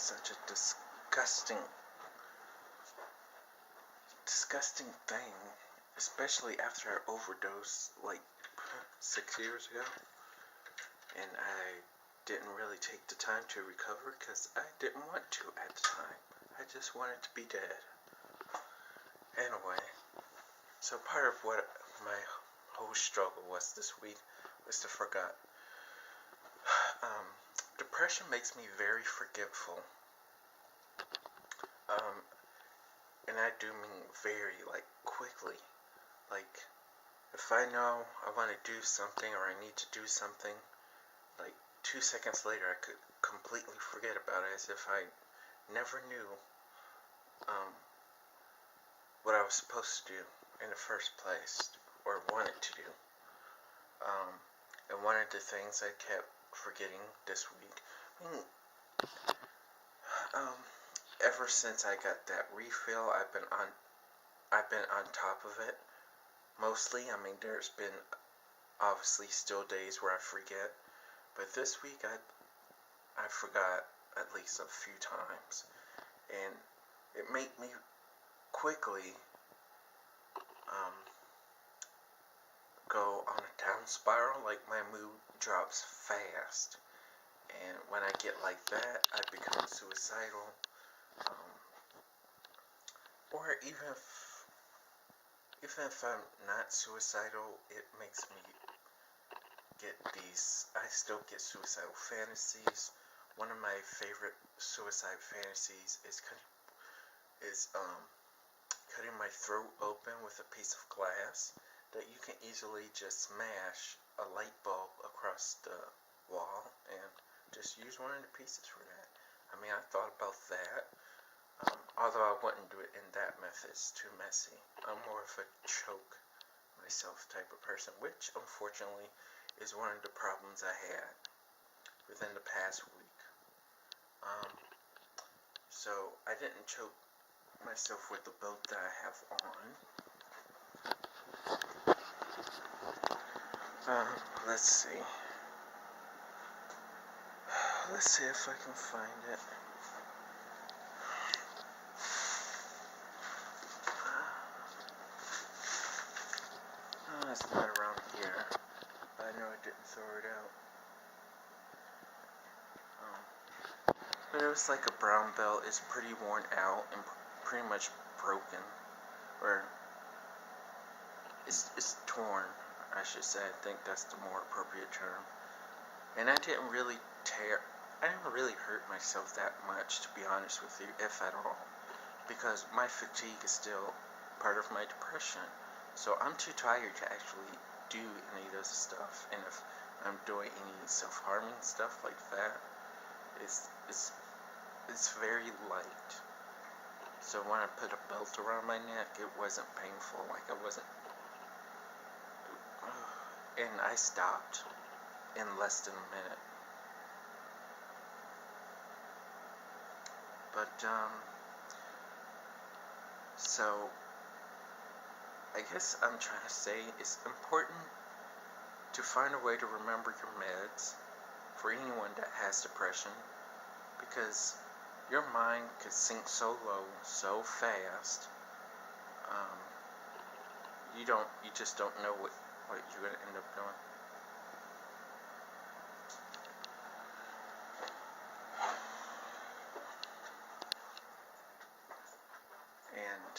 such a disgusting thing, especially after I overdosed like 6 years ago, and I didn't really take the time to recover because I didn't want to at the time. I just wanted to be dead. Anyway, so part of what my whole struggle was this week was to forget. Depression makes me very forgetful. And I do mean very, like, quickly. Like, if I know I want to do something or I need to do something, like 2 seconds later I could completely forget about it as if I never knew what I was supposed to do in the first place or wanted to do. And one of the things I kept forgetting this week, ever since I got that refill, I've been on top of it. Mostly, there's been obviously still days where I forget, but this week I forgot at least a few times, and it made me quickly go on a down spiral. Like, my mood drops fast, and when I get like that, I become suicidal. Or even if I'm not suicidal, it makes me I still get suicidal fantasies. One of my favorite suicide fantasies is cutting my throat open with a piece of glass that you can easily just smash a light bulb across the wall and just use one of the pieces for that. I thought about that. Although I wouldn't do it in that method, it's too messy. I'm more of a choke myself type of person, which unfortunately is one of the problems I had within the past week. So I didn't choke myself with the belt that I have on. Let's see. Let's see if I can find it. It's not around here, but I know I didn't throw it out. But it was like a brown belt. It's pretty worn out and pretty much broken, or it's torn, I should say. I think that's the more appropriate term. And I didn't really hurt myself that much, to be honest with you, if at all, because my fatigue is still part of my depression. So I'm too tired to actually do any of this stuff. And if I'm doing any self-harming stuff like that, it's very light. So when I put a belt around my neck, it wasn't painful. Like, I wasn't. And I stopped in less than a minute. But so I guess I'm trying to say it's important to find a way to remember your meds for anyone that has depression, because your mind could sink so low so fast. You just don't know what you're going to end up doing. And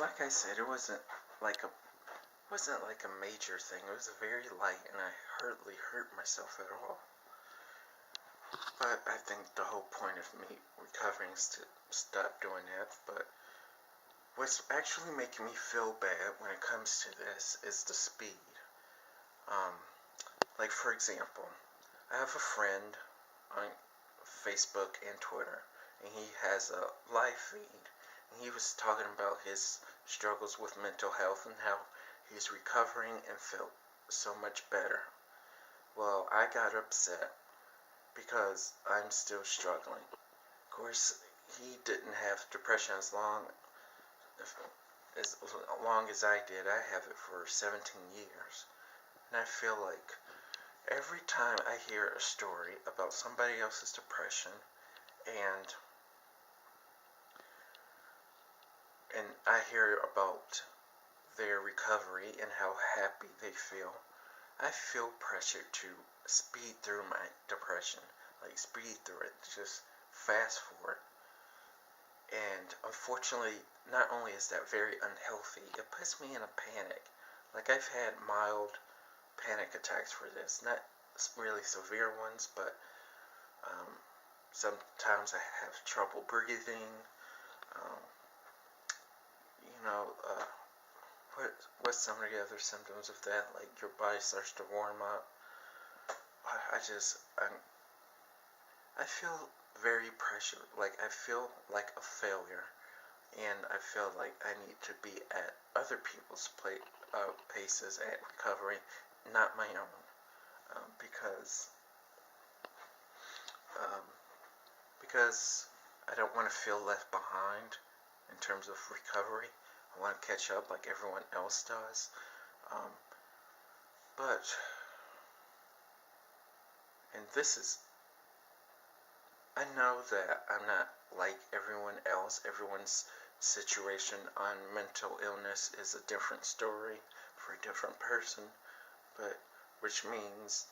like I said, it wasn't like a major thing. It was very light, and I hardly hurt myself at all. But I think the whole point of me recovering is to stop doing that. But what's actually making me feel bad when it comes to this is the speed. Like, for example, I have a friend on Facebook and Twitter, and he has a live feed, and he was talking about his struggles with mental health and how he's recovering and felt so much better. Well, I got upset because I'm still struggling. Of course, he didn't have depression as long as I did. I have it for 17 years. And I feel like every time I hear a story about somebody else's depression, and I hear about their recovery and how happy they feel. I feel pressure to speed through my depression, like speed through it, just fast forward. And unfortunately, not only is that very unhealthy, it puts me in a panic. Like, I've had mild panic attacks for this, not really severe ones, but sometimes I have trouble breathing. Um, you know, what's some of the other symptoms of that? Like, your body starts to warm up. I feel very pressured. Like, I feel like a failure, and I feel like I need to be at other people's paces at recovery, not my own, because um, because I don't want to feel left behind in terms of recovery. I want to catch up like everyone else does. Um, but, and this is, I know that I'm not like everyone else. Everyone's situation on mental illness is a different story for a different person, but which means,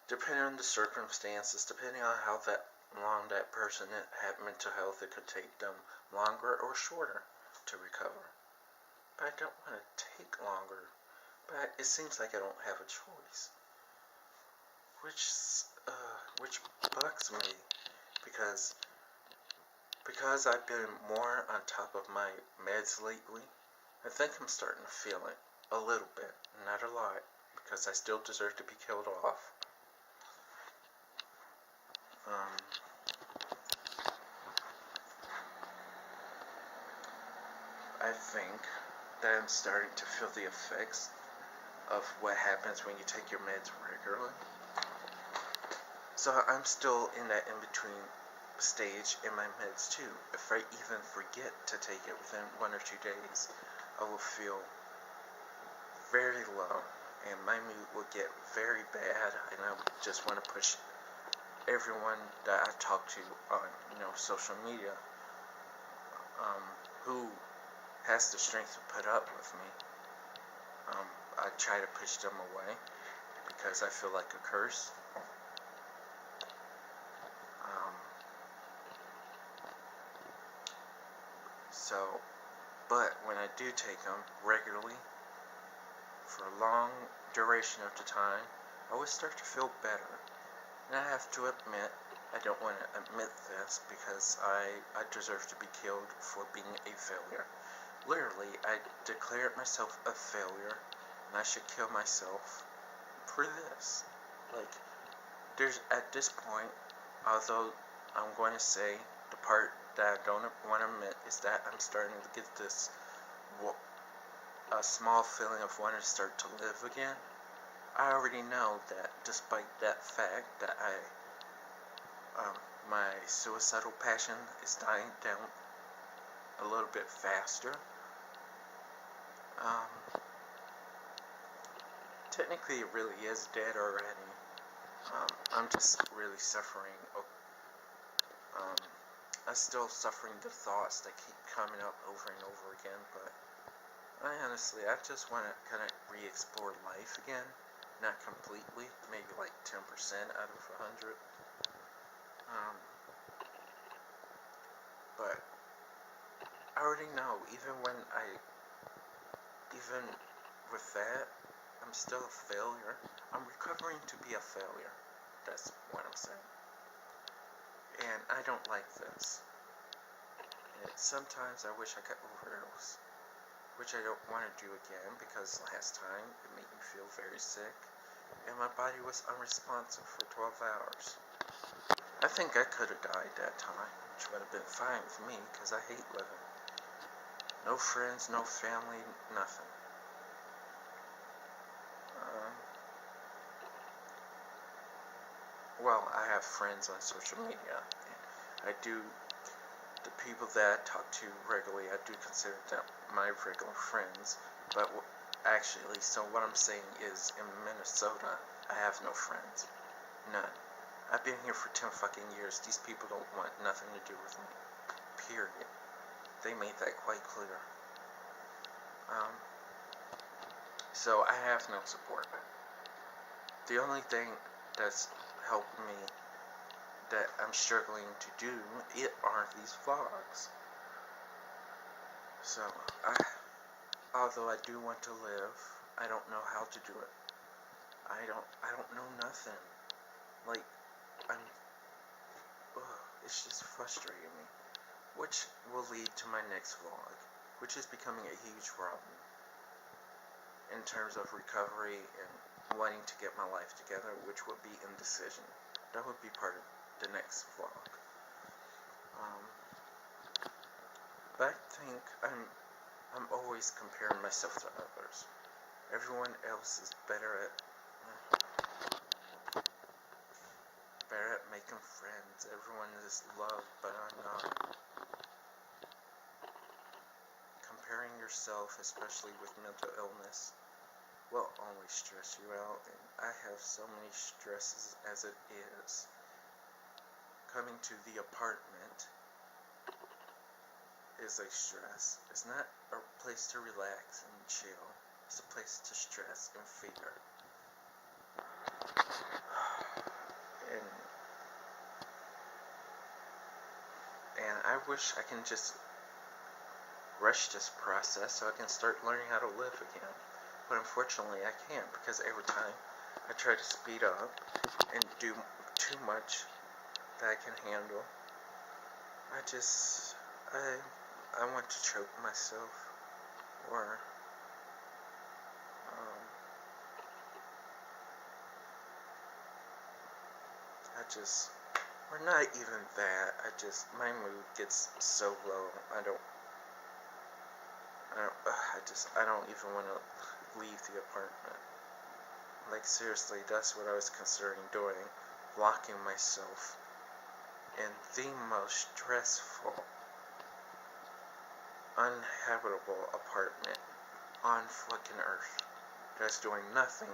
depending on the circumstances, depending on how long that person had mental health, it could take them longer or shorter to recover. But I don't want to take longer. But it seems like I don't have a choice, which bugs me because I've been more on top of my meds lately. I think I'm starting to feel it a little bit, not a lot, because I still deserve to be killed off. I think that I'm starting to feel the effects of what happens when you take your meds regularly. So I'm still in that in-between stage in my meds too. If I even forget to take it within 1 or 2 days, I will feel very low and my mood will get very bad, and I just want to push everyone that I talk to on, social media, who has the strength to put up with me. I try to push them away because I feel like a curse. But when I do take them regularly for a long duration of the time, I always start to feel better. And I have to admit, I don't want to admit this because I deserve to be killed for being a failure. Literally, I declared myself a failure, and I should kill myself for this. Like, at this point, although I'm going to say the part that I don't want to admit is that I'm starting to get this a small feeling of wanting to start to live again. I already know that despite that fact that my suicidal passion is dying down a little bit faster. Technically it really is dead already. I'm just really suffering. I'm still suffering the thoughts that keep coming up over and over again, but I just want to kind of re-explore life again. Not completely, maybe like 10% out of 100. But I already know, even with that, I'm still a failure. I'm recovering to be a failure. That's what I'm saying. And I don't like this. And sometimes I wish I could overdose, which I don't want to do again because last time it made me feel very sick and my body was unresponsive for 12 hours. I think I could have died that time, which would have been fine with me because I hate living. No friends, no family, nothing. Well, I have friends on social media. The people that I talk to regularly, I do consider them my regular friends. But actually, so what I'm saying is in Minnesota, I have no friends. None. I've been here for 10 fucking years. These people don't want nothing to do with me. Period. They made that quite clear. So I have no support. The only thing that's helped me, that I'm struggling to do, are these vlogs. So, although I do want to live, I don't know how to do it. I don't know nothing. Like, it's just frustrating me. Which will lead to my next vlog, which is becoming a huge problem in terms of recovery and wanting to get my life together, which would be indecision. That would be part of the next vlog. But I think I'm always comparing myself to others. Everyone else is better at making friends. Everyone is loved, but I'm not. Comparing yourself, especially with mental illness, will always stress you out, and I have so many stresses as it is. Coming to the apartment is a stress. It's not a place to relax and chill. It's a place to stress and fear. And I wish I can just rush this process so I can start learning how to live again. But unfortunately I can't, because every time I try to speed up and do too much that I can handle, I want to choke myself, or or not even that. My mood gets so low. I don't even want to leave the apartment. Like, seriously, that's what I was considering doing. Locking myself in the most stressful, uninhabitable apartment on fucking earth. That's doing nothing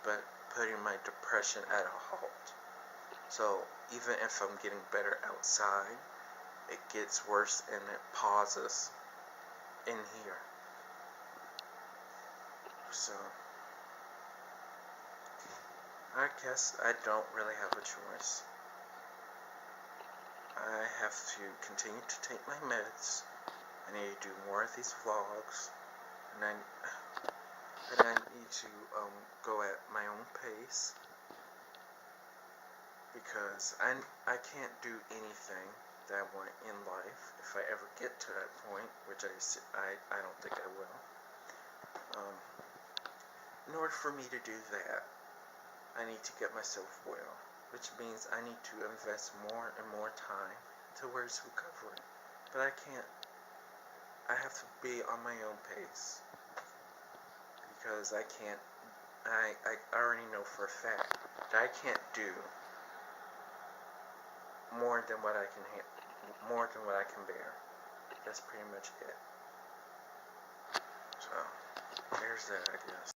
but putting my depression at a halt. So, even if I'm getting better outside, it gets worse and it pauses in here. So, I guess I don't really have a choice. I have to continue to take my meds. I need to do more of these vlogs, and I need to go at my own pace, because I can't do anything that I want in life if I ever get to that point, which I don't think I will. In order for me to do that, I need to get myself well, which means I need to invest more and more time towards recovery. But I can't. I have to be on my own pace, because I can't. I already know for a fact that I can't do more than what I can bear. That's pretty much it. So, there's that, I guess.